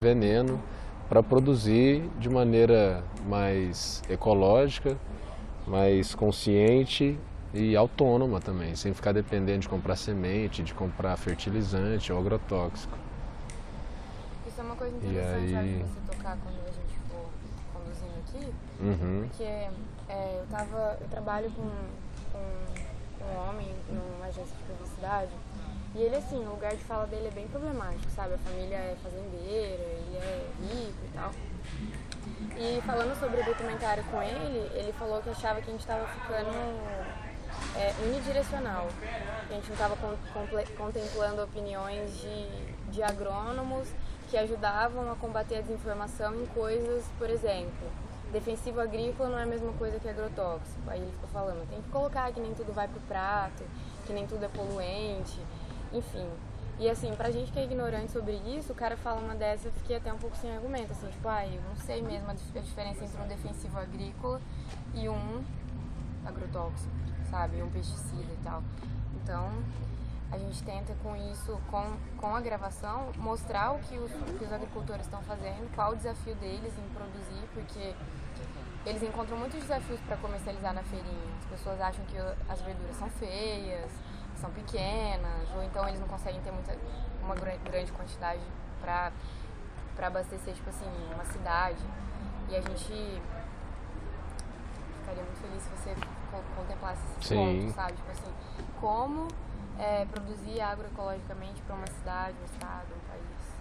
veneno para produzir de maneira mais ecológica, mais consciente e autônoma também, sem ficar dependendo de comprar semente, de comprar fertilizante ou agrotóxico. Isso é uma coisa interessante, acho, de você tocar quando a gente for conduzindo aqui, porque eu trabalho com um homem numa agência de publicidade, e ele, assim, o lugar de fala dele é bem problemático, sabe? A família é fazendeira, ele é rico e tal. E falando sobre o documentário com ele falou que achava que a gente estava ficando unidirecional, que a gente não estava contemplando opiniões de agrônomos que ajudavam a combater a desinformação em coisas, por exemplo, defensivo agrícola não é a mesma coisa que agrotóxico. Aí ele ficou falando, tem que colocar que nem tudo vai pro prato, que nem tudo é poluente, enfim. E assim, pra gente que é ignorante sobre isso, o cara fala uma dessa, eu fiquei até um pouco sem argumento, assim, tipo, eu não sei mesmo a diferença entre um defensivo agrícola e um agrotóxico, sabe, um pesticida e tal. Então, a gente tenta com isso, com a gravação, mostrar o que os agricultores estão fazendo, qual o desafio deles em produzir, porque eles encontram muitos desafios para comercializar na feirinha. As pessoas acham que as verduras são feias, são pequenas, ou então eles não conseguem ter uma grande quantidade para abastecer, tipo assim, uma cidade. E a gente ficaria muito feliz se você contemplasse esses pontos, sabe? Tipo assim, como produzir agroecologicamente para uma cidade, um estado, um país.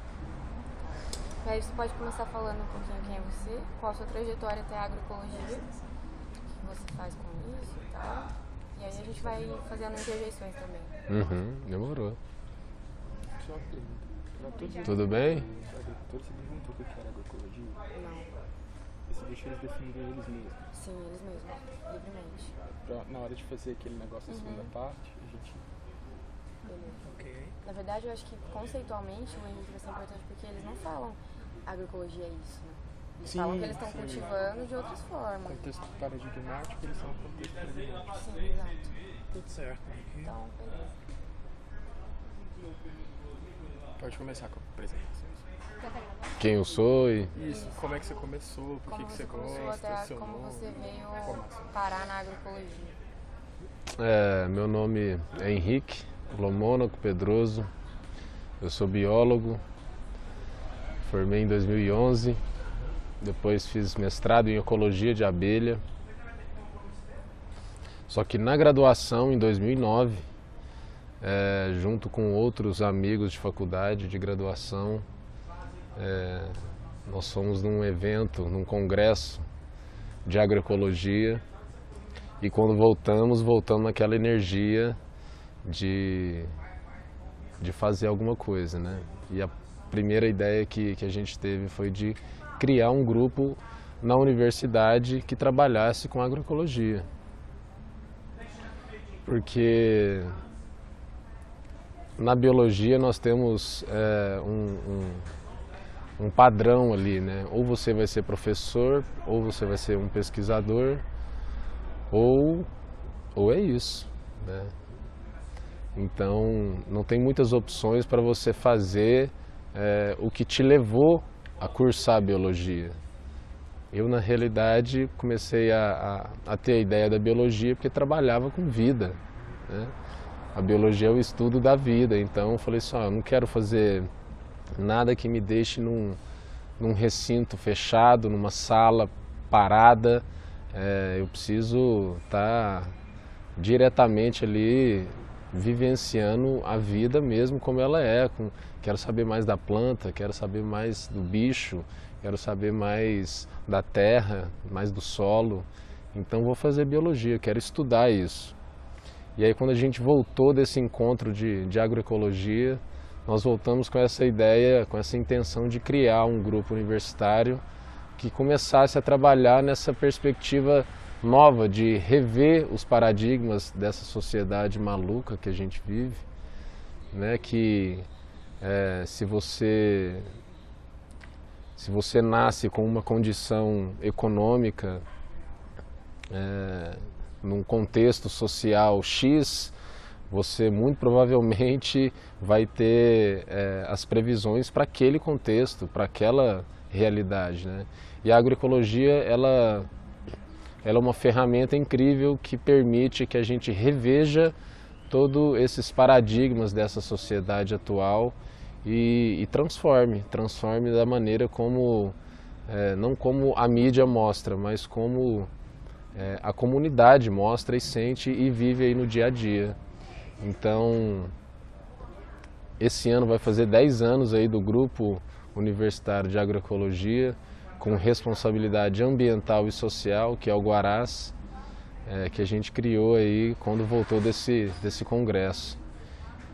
Aí você pode começar falando um pouquinho quem é você, qual a sua trajetória até a agroecologia, o que você faz com isso e tal. E aí a gente vai fazendo interjeições também. Demorou. Só uma pergunta. Tudo bem? Os agricultores, você perguntou o que era agroecologia? Não. E você deixou eles definirem eles mesmos? Sim, eles mesmos, livremente. Na hora de fazer aquele negócio da segunda parte, a gente... Beleza. Ok. Na verdade, eu acho que conceitualmente o Henrique vai ser importante porque eles não falam agroecologia é isso, né? Eles falam que eles estão cultivando de outras formas. Contexto paradigmático, eles são contexto paradigmático. Sim, exato. Tudo certo. Então, beleza. Pode começar com a apresentação. Quem eu sou e... Isso, como é que você começou, por que você gosta, seu como nome. você veio parar na agroecologia. Meu nome é Henrique Lomônaco Pedroso, eu sou biólogo, formei em 2011, depois fiz mestrado em ecologia de abelha. Só que na graduação, em 2009, junto com outros amigos de faculdade de graduação, nós fomos num evento, num congresso de agroecologia, e quando voltamos naquela energia de fazer alguma coisa, né? E a primeira ideia que a gente teve foi de criar um grupo na universidade que trabalhasse com agroecologia. Porque na biologia nós temos um padrão ali, né? Ou você vai ser professor, ou você vai ser um pesquisador, ou é isso, né? Então não tem muitas opções para você fazer o que te levou a cursar a biologia. Eu, na realidade, comecei a ter a ideia da biologia porque trabalhava com vida, né? A biologia é o estudo da vida, então eu falei assim, eu não quero fazer nada que me deixe num recinto fechado, numa sala parada. Eu preciso estar diretamente ali vivenciando a vida mesmo como ela é. Quero saber mais da planta, quero saber mais do bicho, quero saber mais da terra, mais do solo. Então vou fazer biologia, quero estudar isso. E aí quando a gente voltou desse encontro de agroecologia, nós voltamos com essa ideia, com essa intenção de criar um grupo universitário que começasse a trabalhar nessa perspectiva nova de rever os paradigmas dessa sociedade maluca que a gente vive, né? Que se você nasce com uma condição econômica num contexto social X, você muito provavelmente vai ter as previsões para aquele contexto, para aquela realidade, né? E a agroecologia, ela é uma ferramenta incrível que permite que a gente reveja todos esses paradigmas dessa sociedade atual e transforme da maneira como, não como a mídia mostra, mas como a comunidade mostra e sente e vive aí no dia a dia. Então, esse ano vai fazer 10 anos aí do Grupo Universitário de Agroecologia, com responsabilidade ambiental e social, que é o Guarás, que a gente criou aí quando voltou desse congresso.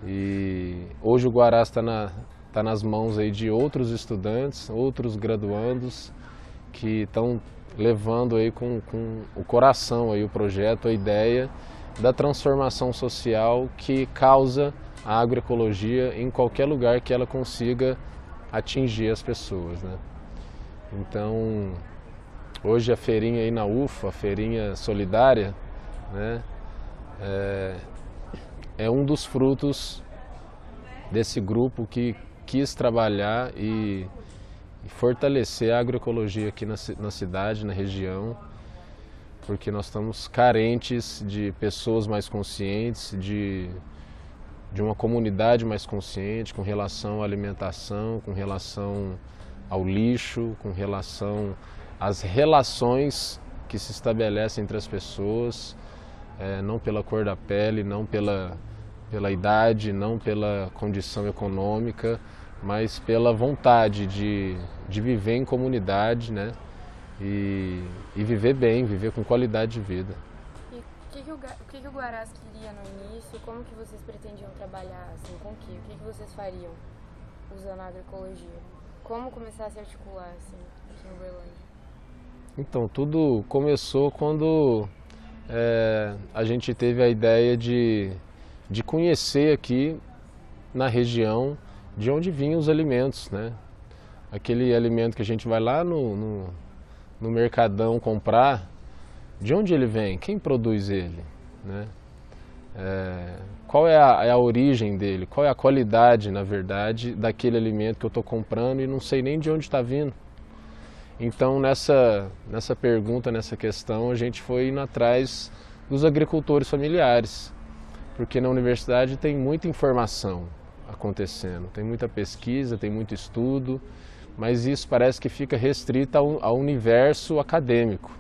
E hoje o Guarás tá nas mãos aí de outros estudantes, outros graduandos, que estão levando aí com o coração aí o projeto, a ideia da transformação social que causa a agroecologia em qualquer lugar que ela consiga atingir as pessoas, né? Então, hoje a feirinha aí na UFA, a feirinha solidária, né, é um dos frutos desse grupo que quis trabalhar e fortalecer a agroecologia aqui na cidade, na região, porque nós estamos carentes de pessoas mais conscientes, de uma comunidade mais consciente com relação à alimentação, com relação ao lixo, com relação às relações que se estabelecem entre as pessoas, não pela cor da pele, não pela idade, não pela condição econômica, mas pela vontade de viver em comunidade, né? E viver bem, viver com qualidade de vida. E o que o Guarás queria no início? Como que vocês pretendiam trabalhar? Assim, com o que vocês fariam usando a agroecologia? Como começar a se articular assim, aqui em Uberlândia? Então, tudo começou quando a gente teve a ideia de conhecer aqui na região de onde vinham os alimentos, né? Aquele alimento que a gente vai lá no mercadão comprar, de onde ele vem? Quem produz ele, né? Qual é a origem dele? Qual é a qualidade, na verdade, daquele alimento que eu estou comprando e não sei nem de onde está vindo? Então, nessa pergunta, nessa questão, a gente foi indo atrás dos agricultores familiares, porque na universidade tem muita informação acontecendo, tem muita pesquisa, tem muito estudo, mas isso parece que fica restrito ao universo acadêmico.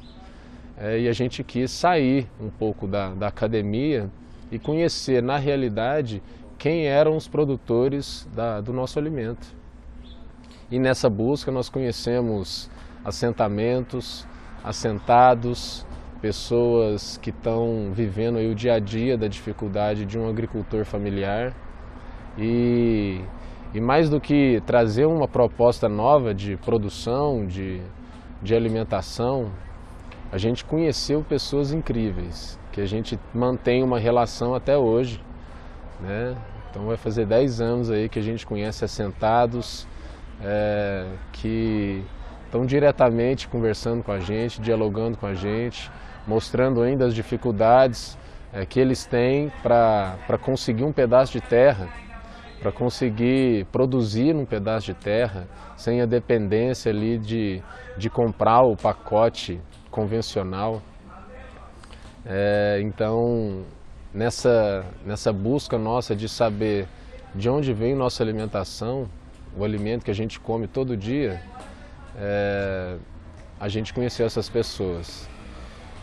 E a gente quis sair um pouco da academia e conhecer, na realidade, quem eram os produtores do nosso alimento. E nessa busca nós conhecemos assentamentos, assentados, pessoas que estão vivendo aí o dia a dia da dificuldade de um agricultor familiar. E mais do que trazer uma proposta nova de produção, de alimentação, a gente conheceu pessoas incríveis, que a gente mantém uma relação até hoje, né? Então vai fazer 10 anos aí que a gente conhece assentados, que estão diretamente conversando com a gente, dialogando com a gente, mostrando ainda as dificuldades que eles têm para conseguir um pedaço de terra, para conseguir produzir um pedaço de terra sem a dependência ali de comprar o pacote convencional. Então, nessa busca nossa de saber de onde vem nossa alimentação, o alimento que a gente come todo dia, a gente conheceu essas pessoas.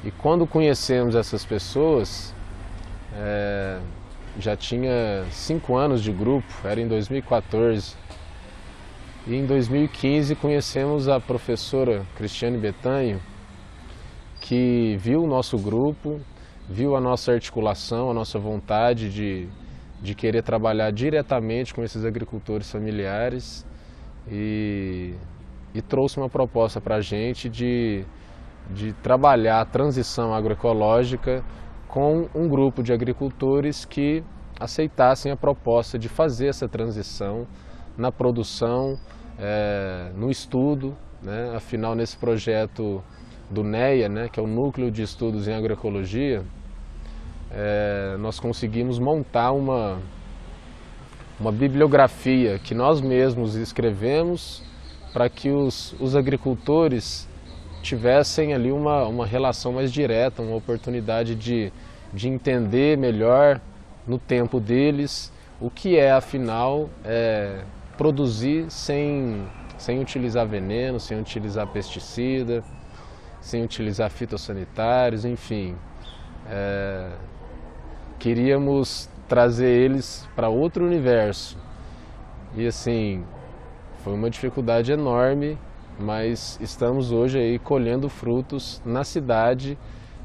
E quando conhecemos essas pessoas, já tinha 5 anos de grupo, era em 2014. E em 2015 conhecemos a professora Cristiane Betanho, que viu o nosso grupo, viu a nossa articulação, a nossa vontade de querer trabalhar diretamente com esses agricultores familiares e trouxe uma proposta para a gente de trabalhar a transição agroecológica com um grupo de agricultores que aceitassem a proposta de fazer essa transição na produção, no estudo, né? Afinal, nesse projeto do NEA, né, que é o Núcleo de Estudos em Agroecologia, nós conseguimos montar uma bibliografia que nós mesmos escrevemos para que os agricultores tivessem ali uma relação mais direta, uma oportunidade de entender melhor no tempo deles o que é, afinal, produzir sem utilizar veneno, sem utilizar pesticida, sem utilizar fitossanitários, enfim. Queríamos trazer eles para outro universo. E assim, foi uma dificuldade enorme, mas estamos hoje aí colhendo frutos na cidade,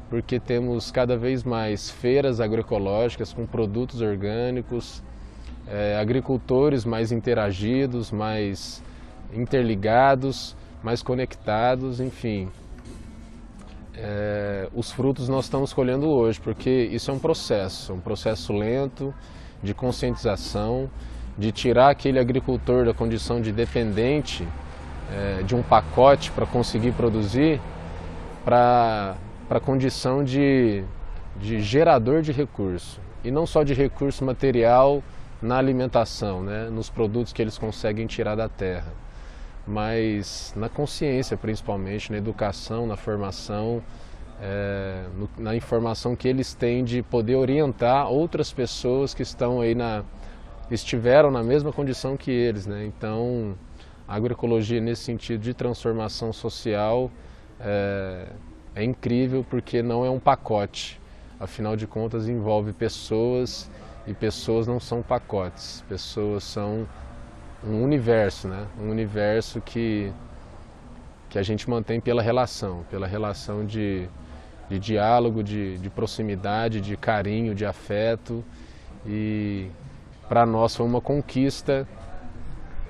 porque temos cada vez mais feiras agroecológicas com produtos orgânicos, agricultores mais interagidos, mais interligados, mais conectados, enfim. Os frutos nós estamos colhendo hoje, porque isso é um processo lento de conscientização, de tirar aquele agricultor da condição de dependente de um pacote para conseguir produzir, para a condição de gerador de recurso, e não só de recurso material na alimentação, né, nos produtos que eles conseguem tirar da terra, mas na consciência principalmente, na educação, na formação, na informação que eles têm de poder orientar outras pessoas que estão aí estiveram na mesma condição que eles, né? Então, a agroecologia nesse sentido de transformação social é incrível, porque não é um pacote, afinal de contas envolve pessoas, e pessoas não são pacotes, pessoas são um universo, né? Um universo que a gente mantém pela relação de diálogo, de proximidade, de carinho, de afeto. E para nós foi uma conquista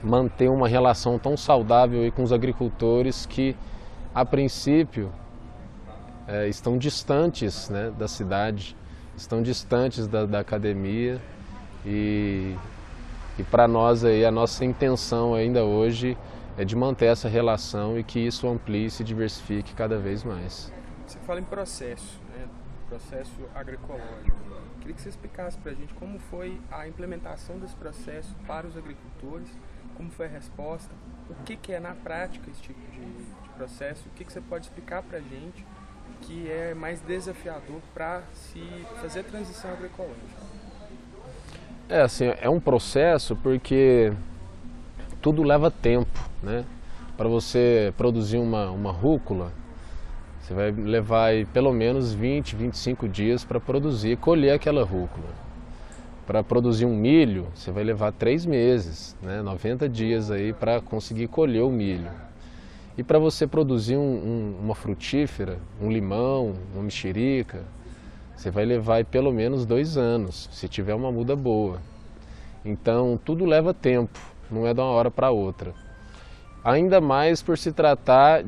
manter uma relação tão saudável aí com os agricultores que, a princípio, estão distantes, né, da cidade, estão distantes da academia, e para nós aí, a nossa intenção ainda hoje é de manter essa relação e que isso amplie e se diversifique cada vez mais. Você fala em processo, né? Processo agroecológico. Queria que você explicasse para a gente como foi a implementação desse processo para os agricultores, como foi a resposta, o que é na prática esse tipo de processo, o que você pode explicar para a gente que é mais desafiador para se fazer a transição agroecológica. Assim, é um processo porque tudo leva tempo, né? Para você produzir uma rúcula, você vai levar aí pelo menos 20, 25 dias para produzir e colher aquela rúcula. Para produzir um milho, você vai levar 3 meses, né? 90 dias aí para conseguir colher o milho. E para você produzir uma frutífera, um limão, uma mexerica, você vai levar aí pelo menos 2 anos, se tiver uma muda boa. Então, tudo leva tempo, não é de uma hora para outra. Ainda mais por se tratar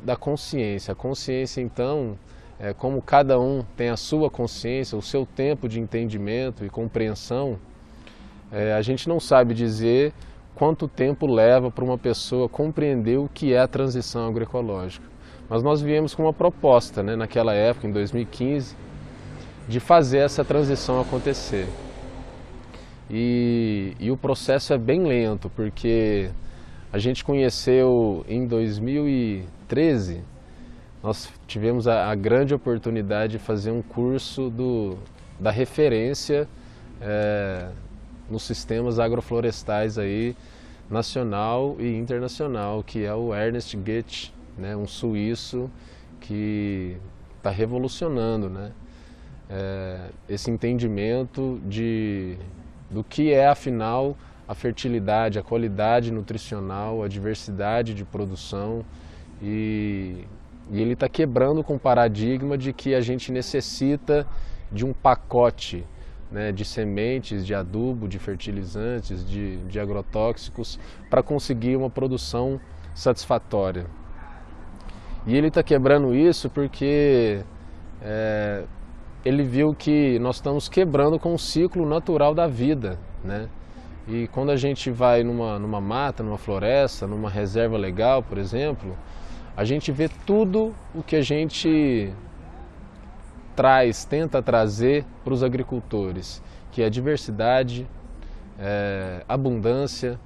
da consciência. A consciência, então, como cada um tem a sua consciência, o seu tempo de entendimento e compreensão, a gente não sabe dizer quanto tempo leva para uma pessoa compreender o que é a transição agroecológica. Mas nós viemos com uma proposta, né, naquela época, em 2015, de fazer essa transição acontecer. E o processo é bem lento, porque a gente conheceu em 2013, nós tivemos a grande oportunidade de fazer um curso da referência nos sistemas agroflorestais aí, nacional e internacional, que é o Ernest Goethe, né, um suíço que está revolucionando, né, esse entendimento do que é, afinal, a fertilidade, a qualidade nutricional, a diversidade de produção, e ele está quebrando com o paradigma de que a gente necessita de um pacote, né, de sementes, de adubo, de fertilizantes, de agrotóxicos, para conseguir uma produção satisfatória. E ele está quebrando isso porque ele viu que nós estamos quebrando com o ciclo natural da vida, né? E quando a gente vai numa mata, numa floresta, numa reserva legal, por exemplo, a gente vê tudo o que a gente tenta trazer para os agricultores, que é diversidade, abundância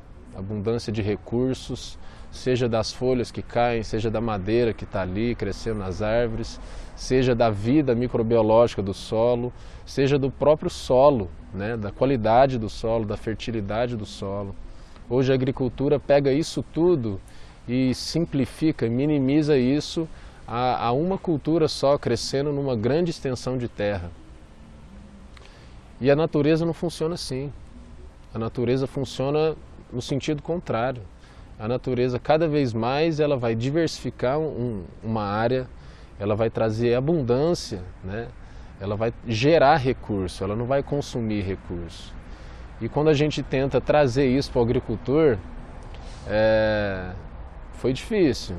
de recursos, seja das folhas que caem, seja da madeira que está ali crescendo nas árvores, seja da vida microbiológica do solo, seja do próprio solo, né, da qualidade do solo, da fertilidade do solo. Hoje a agricultura pega isso tudo e simplifica, minimiza isso a uma cultura só, crescendo numa grande extensão de terra. E a natureza não funciona assim. A natureza funciona no sentido contrário. A natureza, cada vez mais, ela vai diversificar uma área, ela vai trazer abundância, né? Ela vai gerar recurso, ela não vai consumir recurso. E quando a gente tenta trazer isso para o agricultor, foi difícil.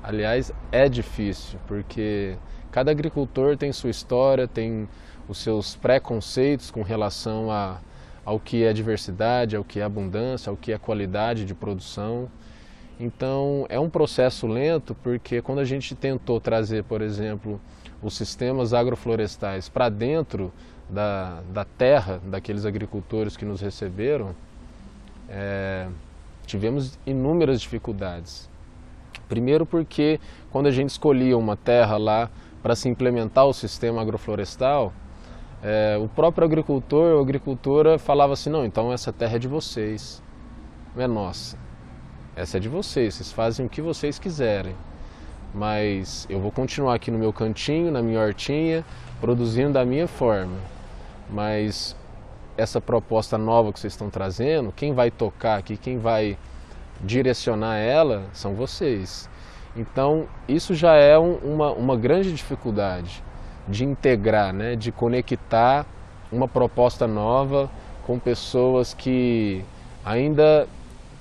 Aliás, é difícil, porque cada agricultor tem sua história, tem os seus preconceitos com relação ao que é diversidade, ao que é abundância, ao que é qualidade de produção. Então, é um processo lento, porque quando a gente tentou trazer, por exemplo, os sistemas agroflorestais para dentro da terra daqueles agricultores que nos receberam, tivemos inúmeras dificuldades. Primeiro porque quando a gente escolhia uma terra lá para se implementar o sistema agroflorestal, o próprio agricultor ou agricultora falava assim, não, então essa terra é de vocês, não é nossa. Essa é de vocês, vocês fazem o que vocês quiserem, mas eu vou continuar aqui no meu cantinho, na minha hortinha, produzindo da minha forma. Mas essa proposta nova que vocês estão trazendo, quem vai tocar aqui, quem vai direcionar ela, são vocês. Então, isso já é uma grande dificuldade de integrar, né, de conectar uma proposta nova com pessoas que ainda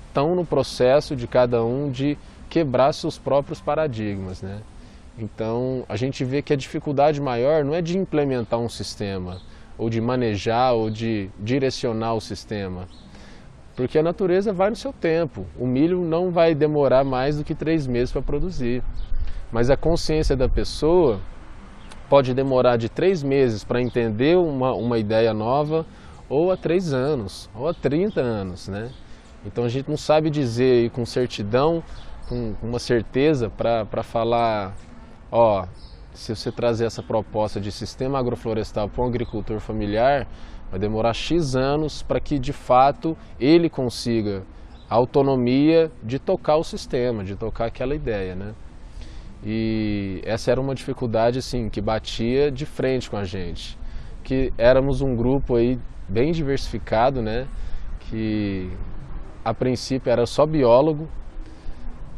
estão no processo de cada um de quebrar seus próprios paradigmas, né? Então, a gente vê que a dificuldade maior não é de implementar um sistema, ou de manejar, ou de direcionar o sistema, porque a natureza vai no seu tempo. O milho não vai demorar mais do que 3 meses para produzir, mas a consciência da pessoa pode demorar de 3 meses para entender uma ideia nova, ou a 3 anos, ou a 30 anos, né? Então a gente não sabe dizer com certidão, com uma certeza para falar, ó, se você trazer essa proposta de sistema agroflorestal para um agricultor familiar, vai demorar X anos para que de fato ele consiga a autonomia de tocar o sistema, de tocar aquela ideia, né? E essa era uma dificuldade assim, que batia de frente com a gente, que éramos um grupo aí bem diversificado, né? Que a princípio era só biólogo,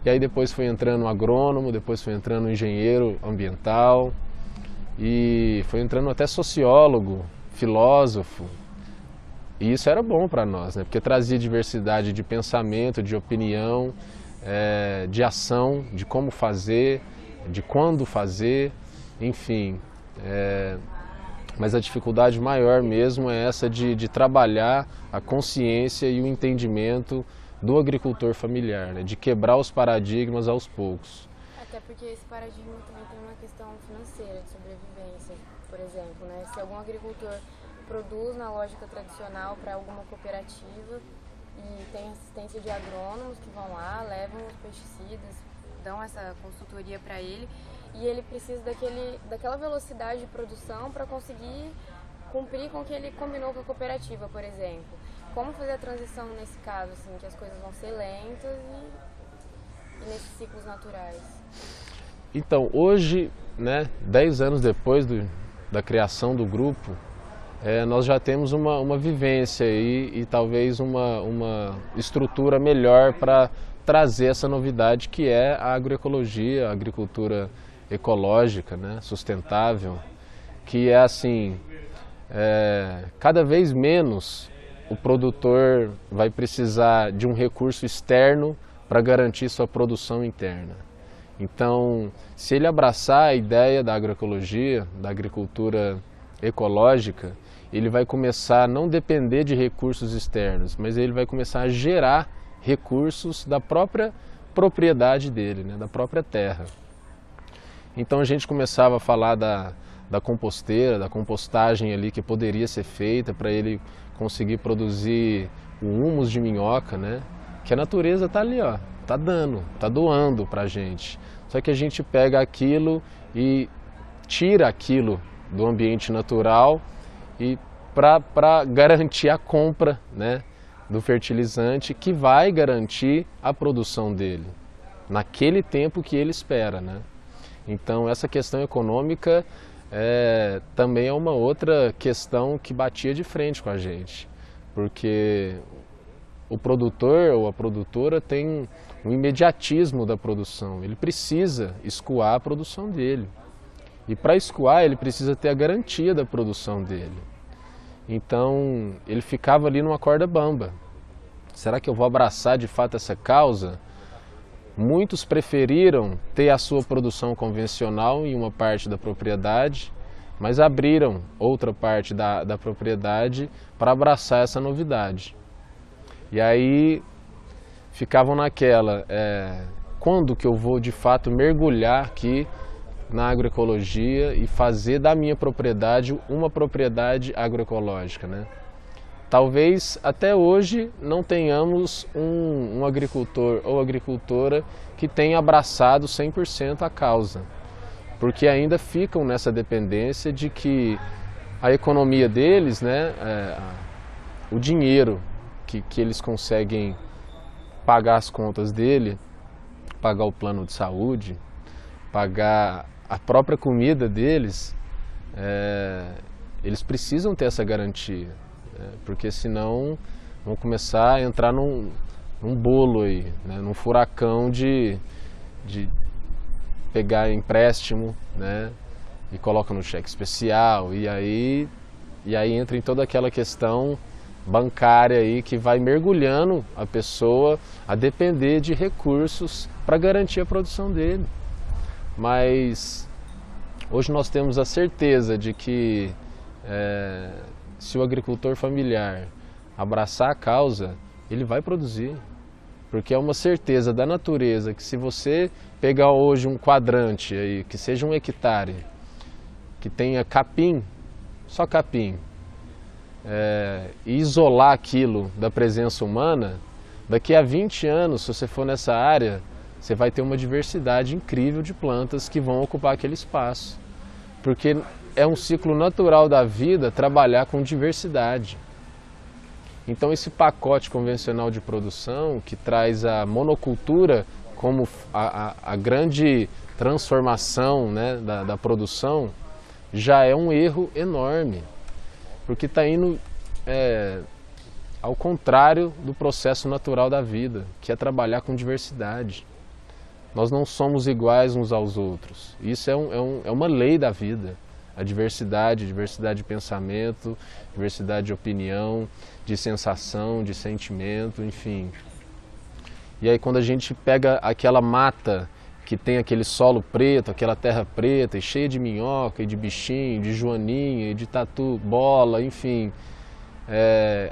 e aí depois foi entrando agrônomo, depois foi entrando engenheiro ambiental, e foi entrando até sociólogo, filósofo. E isso era bom para nós, né? Porque trazia diversidade de pensamento, de opinião, de ação, de como fazer, de quando fazer, enfim. Mas a dificuldade maior mesmo é essa de trabalhar a consciência e o entendimento do agricultor familiar, né? De quebrar os paradigmas aos poucos. Até porque esse paradigma também tem uma questão financeira, de sobrevivência, por exemplo, né? Se algum agricultor produz na lógica tradicional para alguma cooperativa e tem assistência de agrônomos que vão lá, levam os pesticidas, dão essa consultoria para ele, e ele precisa daquela velocidade de produção para conseguir cumprir com o que ele combinou com a cooperativa, por exemplo. Como fazer a transição nesse caso, assim, que as coisas vão ser lentas e nesses ciclos naturais? Então, hoje, né, 10 anos depois da criação do grupo, nós já temos uma vivência aí, e talvez uma estrutura melhor para trazer essa novidade que é a agroecologia, a agricultura ecológica, né, sustentável, que é assim, cada vez menos o produtor vai precisar de um recurso externo para garantir sua produção interna. Então, se ele abraçar a ideia da agroecologia, da agricultura ecológica, ele vai começar a não depender de recursos externos, mas ele vai começar a gerar recursos da própria propriedade dele, né, da própria terra. Então a gente começava a falar da composteira, da compostagem ali que poderia ser feita para ele conseguir produzir o humus de minhoca, né? Que a natureza está ali, ó, tá dando, tá doando para a gente. Só que a gente pega aquilo e tira aquilo do ambiente natural e para garantir a compra, né, do fertilizante que vai garantir a produção dele naquele tempo que ele espera, né? Então essa questão econômica também é uma outra questão que batia de frente com a gente, porque o produtor ou a produtora tem um imediatismo da produção, ele precisa escoar a produção dele. E para escoar ele precisa ter a garantia da produção dele. Então ele ficava ali numa corda bamba. Será que eu vou abraçar de fato essa causa? Muitos preferiram ter a sua produção convencional em uma parte da propriedade, mas abriram outra parte da propriedade para abraçar essa novidade. E aí ficavam naquela, quando que eu vou de fato mergulhar aqui na agroecologia e fazer da minha propriedade uma propriedade agroecológica, né? Talvez até hoje não tenhamos um agricultor ou agricultora que tenha abraçado 100% a causa, porque ainda ficam nessa dependência de que a economia deles, né, o dinheiro que eles conseguem pagar as contas dele, pagar o plano de saúde, pagar a própria comida deles, eles precisam ter essa garantia, porque senão vão começar a entrar num bolo aí, né, num furacão de pegar empréstimo, né, e coloca no cheque especial, e aí entra em toda aquela questão bancária aí que vai mergulhando a pessoa a depender de recursos para garantir a produção dele. Mas hoje nós temos a certeza de que se o agricultor familiar abraçar a causa, ele vai produzir. Porque é uma certeza da natureza que se você pegar hoje um quadrante aí, que seja 1 hectare, que tenha capim, só capim, e isolar aquilo da presença humana, daqui a 20 anos, se você for nessa área, você vai ter uma diversidade incrível de plantas que vão ocupar aquele espaço. Porque é um ciclo natural da vida trabalhar com diversidade. Então esse pacote convencional de produção, que traz a monocultura como a grande transformação, né, da produção, já é um erro enorme. Porque está indo ao contrário do processo natural da vida, que é trabalhar com diversidade. Nós não somos iguais uns aos outros. Isso é uma lei da vida. A diversidade de pensamento, diversidade de opinião, de sensação, de sentimento, enfim. E aí quando a gente pega aquela mata que tem aquele solo preto, aquela terra preta e cheia de minhoca e de bichinho, de joaninha e de tatu, bola, enfim,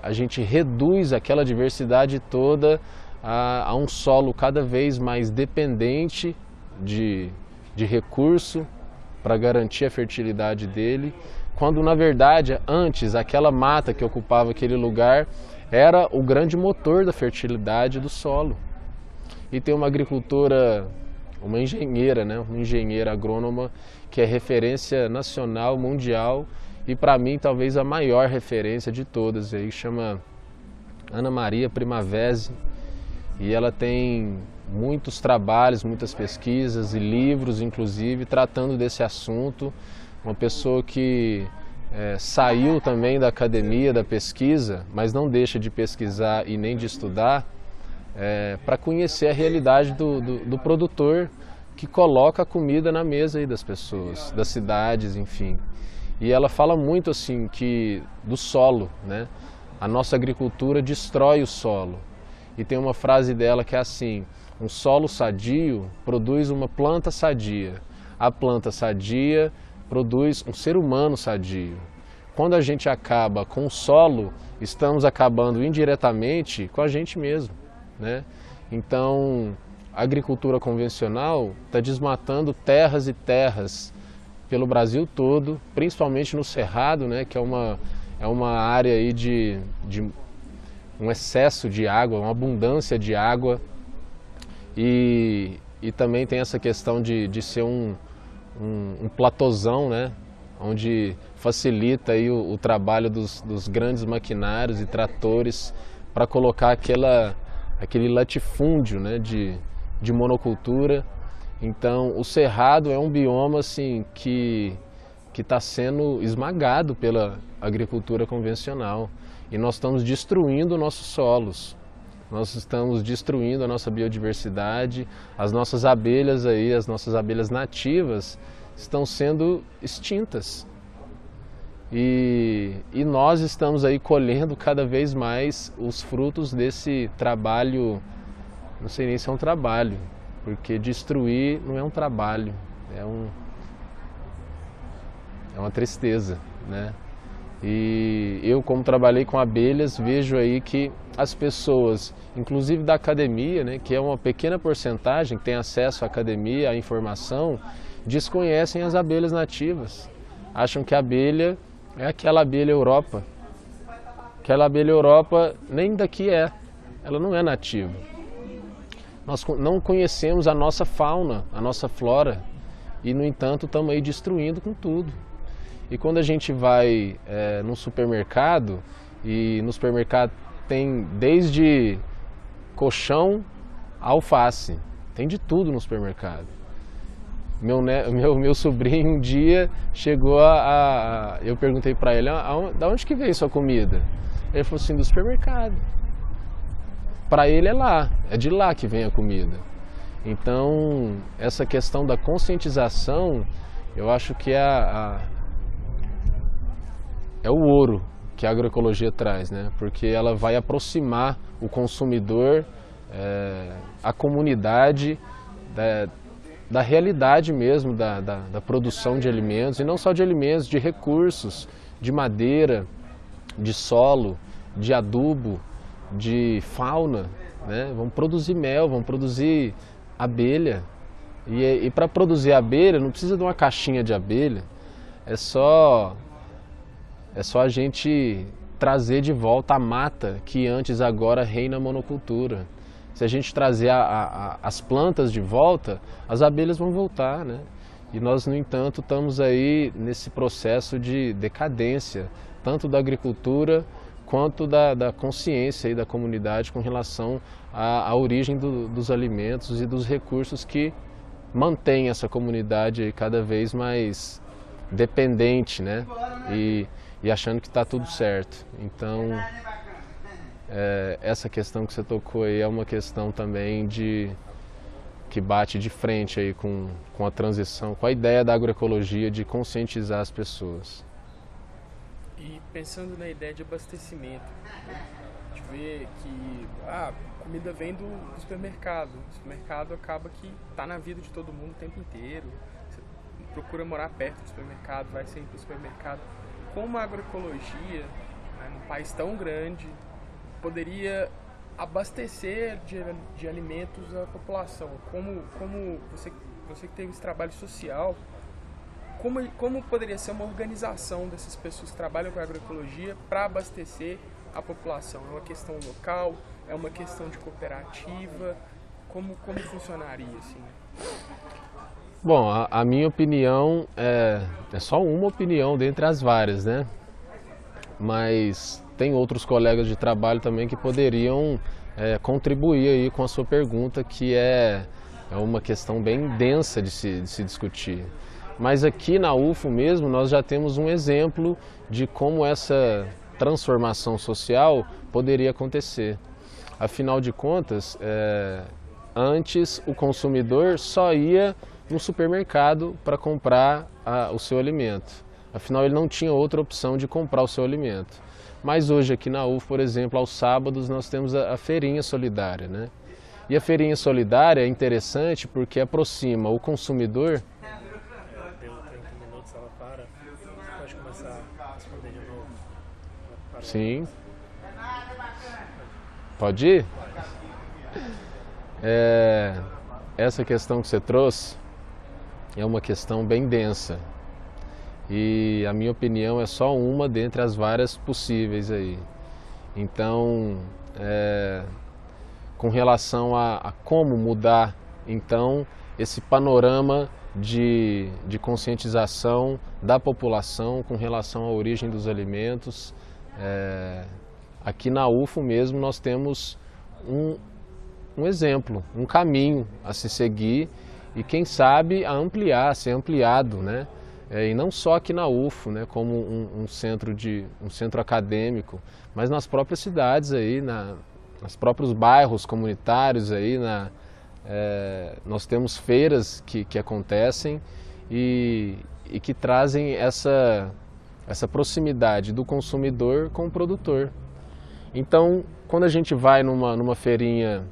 a gente reduz aquela diversidade toda a um solo cada vez mais dependente de recurso para garantir a fertilidade dele, quando na verdade antes aquela mata que ocupava aquele lugar era o grande motor da fertilidade do solo. E tem uma agricultora, uma engenheira, né, uma engenheira agrônoma que é referência nacional, mundial e para mim talvez a maior referência de todas, aí chama Ana Maria Primavesi. E ela tem muitos trabalhos, muitas pesquisas e livros, inclusive, tratando desse assunto. Uma pessoa que saiu também da academia, da pesquisa, mas não deixa de pesquisar e nem de estudar, para conhecer a realidade do produtor que coloca a comida na mesa aí das pessoas, das cidades, enfim. E ela fala muito assim do solo, né? A nossa agricultura destrói o solo. E tem uma frase dela que é assim: um solo sadio produz uma planta sadia. A planta sadia produz um ser humano sadio. Quando a gente acaba com o solo, estamos acabando indiretamente com a gente mesmo, né? Então, a agricultura convencional está desmatando terras e terras, pelo Brasil todo, principalmente no Cerrado, né, que é uma área aí de um excesso de água, uma abundância de água, e também tem essa questão de ser um platôzão, né, onde facilita aí o trabalho dos grandes maquinários e tratores para colocar aquele latifúndio, né, de monocultura. Então, o Cerrado é um bioma assim, que está sendo esmagado pela agricultura convencional. E nós estamos destruindo nossos solos, nós estamos destruindo a nossa biodiversidade, as nossas abelhas aí, as nossas abelhas nativas estão sendo extintas. E nós estamos aí colhendo cada vez mais os frutos desse trabalho, não sei nem se é um trabalho, porque destruir não é um trabalho, é uma tristeza, né? E eu, como trabalhei com abelhas, vejo aí que as pessoas, inclusive da academia, né, que é uma pequena porcentagem que tem acesso à academia, à informação, desconhecem as abelhas nativas. Acham que a abelha é aquela abelha Europa. Aquela abelha Europa nem daqui ela não é nativa. Nós não conhecemos a nossa fauna, a nossa flora, e no entanto estamos aí destruindo com tudo. E quando a gente vai no supermercado, e no supermercado tem desde colchão a alface, tem de tudo no supermercado. Meu sobrinho um dia chegou eu perguntei para ele, da onde que veio sua comida? Ele falou assim, do supermercado. Para ele é de lá que vem a comida. Então, essa questão da conscientização, eu acho que é o ouro que a agroecologia traz, né? Porque ela vai aproximar o consumidor, a comunidade, da realidade mesmo da produção de alimentos, e não só de alimentos, de recursos, de madeira, de solo, de adubo, de fauna, né? Vamos produzir mel, vamos produzir abelha, e para produzir abelha não precisa de uma caixinha de abelha, é só a gente trazer de volta a mata que antes agora reina a monocultura. Se a gente trazer as plantas de volta, as abelhas vão voltar, né? E nós, no entanto, estamos aí nesse processo de decadência, tanto da agricultura quanto da consciência aí da comunidade com relação à origem dos alimentos e dos recursos que mantém essa comunidade aí cada vez mais dependente, né? E achando que está tudo certo. Então, essa questão que você tocou aí é uma questão também que bate de frente aí com a transição, com a ideia da agroecologia de conscientizar as pessoas. E pensando na ideia de abastecimento, a gente vê que a comida vem do supermercado. O supermercado acaba que está na vida de todo mundo o tempo inteiro. Você procura morar perto do supermercado, vai sempre para o supermercado. Como a agroecologia, né, num país tão grande, poderia abastecer de alimentos a população? Como você que teve esse trabalho social, como poderia ser uma organização dessas pessoas que trabalham com a agroecologia para abastecer a população? É uma questão local? É uma questão de cooperativa? Como funcionaria assim? Bom, a minha opinião é só uma opinião dentre as várias, né? Mas tem outros colegas de trabalho também que poderiam contribuir aí com a sua pergunta, que é uma questão bem densa de se discutir. Mas aqui na UFO mesmo nós já temos um exemplo de como essa transformação social poderia acontecer. Afinal de contas, antes o consumidor só ia no supermercado para comprar o seu alimento. Afinal, ele não tinha outra opção de comprar o seu alimento. Mas hoje aqui na UFO, por exemplo, aos sábados nós temos a feirinha solidária, né? E a feirinha solidária é interessante porque aproxima o consumidor. Deu 30 minutos, ela para. Pode começar a responder de novo. Sim. Pode ir? Essa questão que você trouxe é uma questão bem densa, e a minha opinião é só uma dentre as várias possíveis aí. Então, com relação a como mudar, então, esse panorama de conscientização da população com relação à origem dos alimentos, aqui na UFO mesmo nós temos um exemplo, um caminho a se seguir e quem sabe a ampliar, ser ampliado, né? E não só aqui na UFO, né, como um centro acadêmico, mas nas próprias cidades aí, nos próprios bairros comunitários aí, nós temos feiras que acontecem e que trazem essa proximidade do consumidor com o produtor. Então, quando a gente vai numa feirinha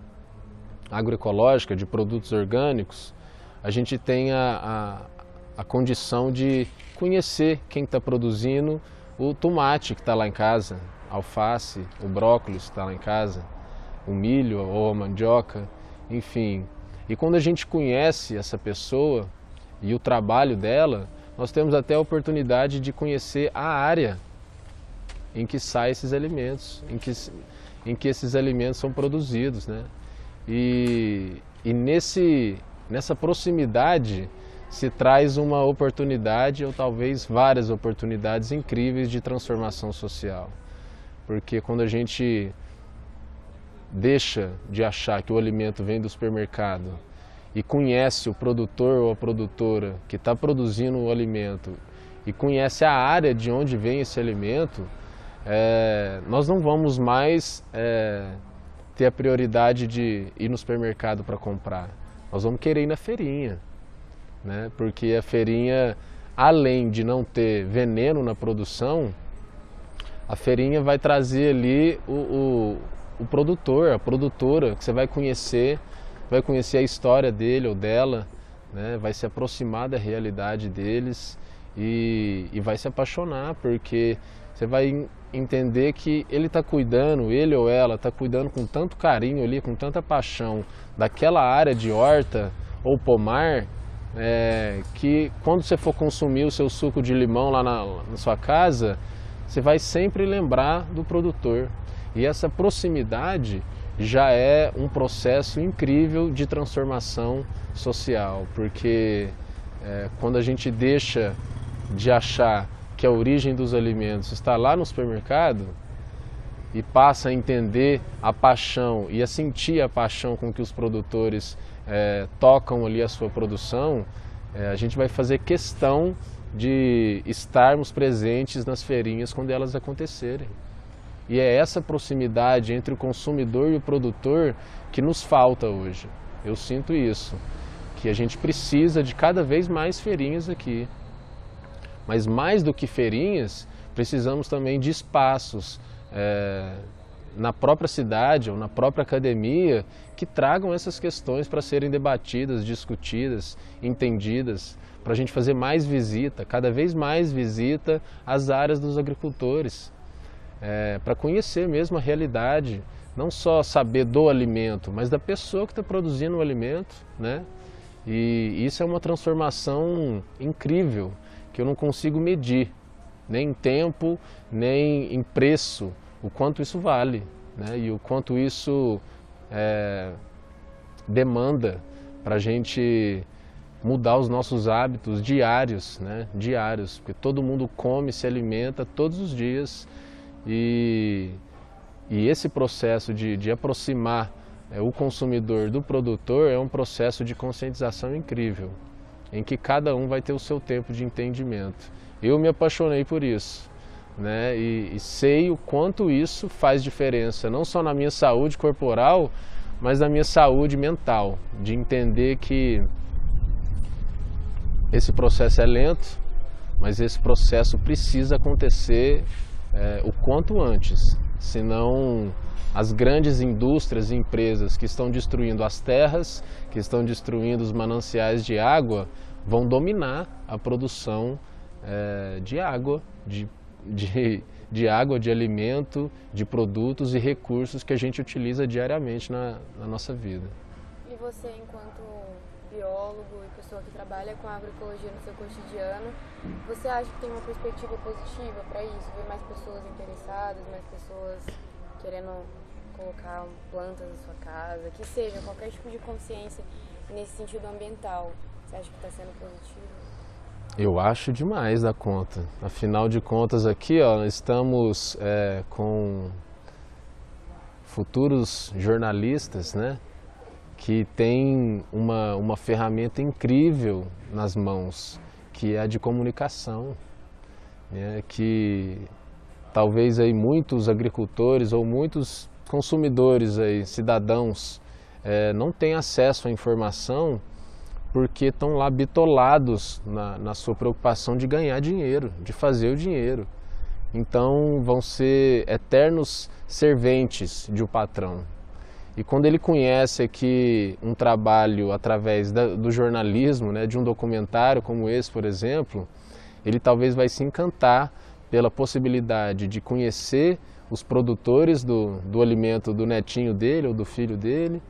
agroecológica de produtos orgânicos, a gente tem a condição de conhecer quem está produzindo o tomate que está lá em casa, a alface, o brócolis que está lá em casa, o milho ou a mandioca, enfim. E quando a gente conhece essa pessoa e o trabalho dela, nós temos até a oportunidade de conhecer a área em que saem esses alimentos, em que esses alimentos são produzidos, né? E nessa proximidade se traz uma oportunidade ou talvez várias oportunidades incríveis de transformação social. Porque quando a gente deixa de achar que o alimento vem do supermercado e conhece o produtor ou a produtora que está produzindo o alimento e conhece a área de onde vem esse alimento, nós não vamos mais ter a prioridade de ir no supermercado para comprar. Nós vamos querer ir na feirinha, né? Porque a feirinha, além de não ter veneno na produção, a feirinha vai trazer ali o produtor, a produtora, que você vai conhecer a história dele ou dela, né? Vai se aproximar da realidade deles e vai se apaixonar, porque você vai entender que ele está cuidando, ele ou ela está cuidando com tanto carinho ali, com tanta paixão daquela área de horta ou pomar, que quando você for consumir o seu suco de limão lá na sua casa, você vai sempre lembrar do produtor. E essa proximidade já é um processo incrível de transformação social, porque quando a gente deixa de achar que a origem dos alimentos está lá no supermercado e passa a entender a paixão e a sentir a paixão com que os produtores tocam ali a sua produção, a gente vai fazer questão de estarmos presentes nas feirinhas quando elas acontecerem. E é essa proximidade entre o consumidor e o produtor que nos falta hoje. Eu sinto isso, que a gente precisa de cada vez mais feirinhas aqui. Mas mais do que feirinhas, precisamos também de espaços na própria cidade ou na própria academia que tragam essas questões para serem debatidas, discutidas, entendidas, para a gente fazer mais visita, cada vez mais visita às áreas dos agricultores, para conhecer mesmo a realidade, não só saber do alimento, mas da pessoa que está produzindo o alimento, né? E isso é uma transformação incrível, que eu não consigo medir, nem em tempo, nem em preço, o quanto isso vale, né? E o quanto isso demanda para a gente mudar os nossos hábitos diários, né? Diários, porque todo mundo come, se alimenta todos os dias e esse processo de aproximar o consumidor do produtor é um processo de conscientização incrível, em que cada um vai ter o seu tempo de entendimento. Eu me apaixonei por isso, né? E sei o quanto isso faz diferença, não só na minha saúde corporal, mas na minha saúde mental, de entender que esse processo é lento, mas esse processo precisa acontecer o quanto antes, senão as grandes indústrias e empresas que estão destruindo as terras, que estão destruindo os mananciais de água, vão dominar a produção de água, de água, de alimento, de produtos e recursos que a gente utiliza diariamente na nossa vida. E você, enquanto biólogo e pessoa que trabalha com agroecologia no seu cotidiano, você acha que tem uma perspectiva positiva para isso? Ver mais pessoas interessadas, mais pessoas querendo colocar plantas na sua casa, que seja qualquer tipo de consciência nesse sentido ambiental. Você acha que está sendo positivo? Eu acho demais da conta. Afinal de contas aqui, ó, estamos com futuros jornalistas, né, que têm uma ferramenta incrível nas mãos, que é a de comunicação, né, que talvez aí muitos agricultores ou muitos consumidores, aí, cidadãos, não têm acesso à informação porque estão lá bitolados na sua preocupação de ganhar dinheiro, de fazer o dinheiro. Então vão ser eternos serventes de um patrão. E quando ele conhece aqui um trabalho através do jornalismo, né, de um documentário como esse, por exemplo, ele talvez vai se encantar pela possibilidade de conhecer os produtores do alimento do netinho dele ou do filho dele,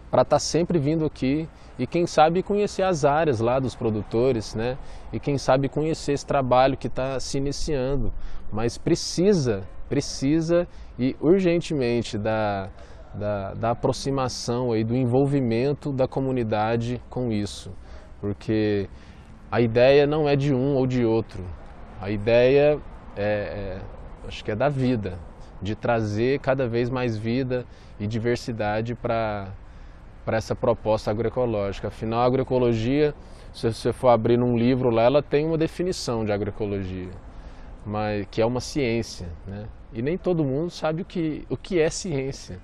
para estar sempre vindo aqui e quem sabe conhecer as áreas lá dos produtores, né? E quem sabe conhecer esse trabalho que está se iniciando, mas precisa e urgentemente da aproximação aí, do envolvimento da comunidade com isso, porque a ideia não é de um ou de outro, a ideia acho que é da vida, de trazer cada vez mais vida e diversidade para essa proposta agroecológica. Afinal, a agroecologia, se você for abrir num livro lá, ela tem uma definição de agroecologia, mas que é uma ciência, né? E nem todo mundo sabe o que é ciência.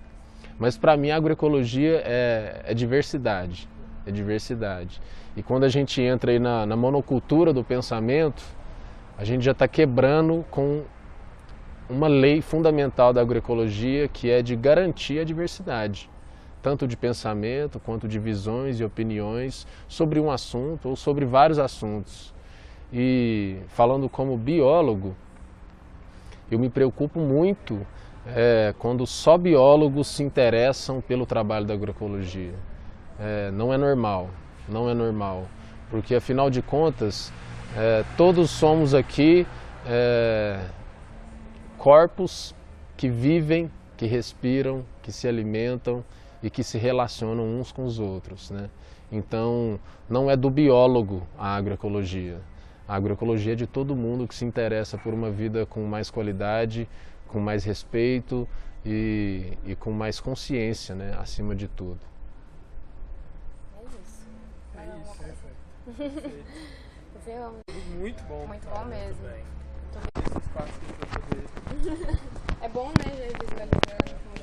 Mas para mim a agroecologia é diversidade, é diversidade. E quando a gente entra aí na monocultura do pensamento, a gente já está quebrando com uma lei fundamental da agroecologia, que é de garantir a diversidade, tanto de pensamento quanto de visões e opiniões sobre um assunto ou sobre vários assuntos. E falando como biólogo, eu me preocupo muito quando só biólogos se interessam pelo trabalho da agroecologia. Não é normal, não é normal, porque afinal de contas, todos somos aqui corpos que vivem, que respiram, que se alimentam e que se relacionam uns com os outros, né? Então, não é do biólogo a agroecologia. A agroecologia é de todo mundo que se interessa por uma vida com mais qualidade, com mais respeito e com mais consciência, né, acima de tudo. É isso. Perfeito. Muito bom. Muito bom mesmo. Esse espaço que a gente vai poder... É bom, né, já visualizando.